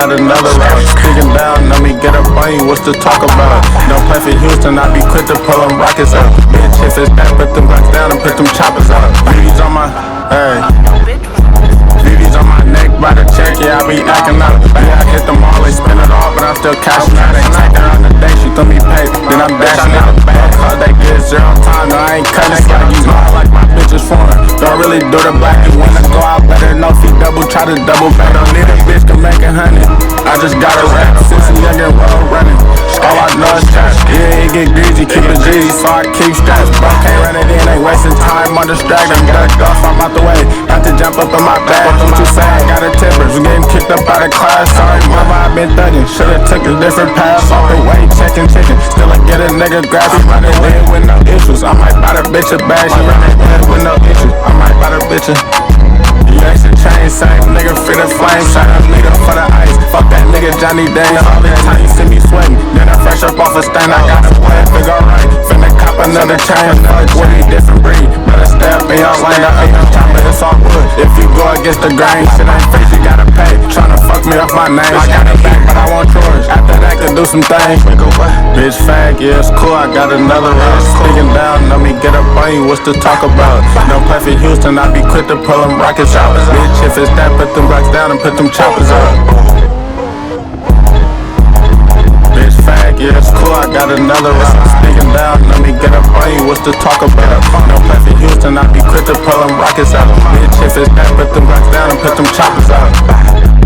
got another route. Speaking down, let me get up on you, what's to talk about? Don't play for Houston, I be quick to pull them rockets out. Bitch, if it's that, put them rocks down and put them choppers out. BB's on my, hey. BB's on my neck by the check, yeah, I be acting out. Yeah, I hit them all, they spin it all, but I'm still cashing out. Ain't taking her on the day, she threw me paid, then I'm dashing out. Cause they get zero time, no, I ain't cutting it. You know I like my bitches foreign, don't really do the black. You wanna go out better, no feet double, try to double back. Don't need a bitch to make 100, I just gotta rap. Since a young and well running, all I know is trash. Yeah, it get greasy, keep it greasy, so I keep straps. Bro, can't run it in, ain't wasting time, I'm distracted. Ducked off, I'm out the way, had to jump up in my bag. I'm too sad, got a tipper, was getting kicked up out of class. Sorry mama, I been thugging, should've took a different path. Off the way, checking chicken, still I get a nigga grab. She running in with no issues, I might buy the bitch a bag. She running in with no issues, I might buy the bitch a extra chain, same nigga free the flame. Shot up nigga for the ice. Fuck that nigga Johnny Daniel. All the time you see me sweating, then I fresh up off a stand. I got a plan, figure alright. Finna cop another chain, another 20 different breed. Better step in your lane, I ain't no time, but it's all good. If you go against the grain, shit ain't free, you gotta pay. Tryna fuck me off my name. I got it back, but I want yours. After that, could do some things. Bitch fag, yeah, it's cool. I got another round. Speaking down, let me get up on you. What's to talk about? Don't play for Houston, I be quick to pull them rockets out. Bitch, if it's that, put them rocks down and put them choppers up. Bitch fag, yeah, it's cool, I got another round. Speaking down, let me get up on you, what's to talk about? Don't play for Houston, I be quick to pull them rockets out. Bitch, if it's that, put them rocks down and put them choppers out.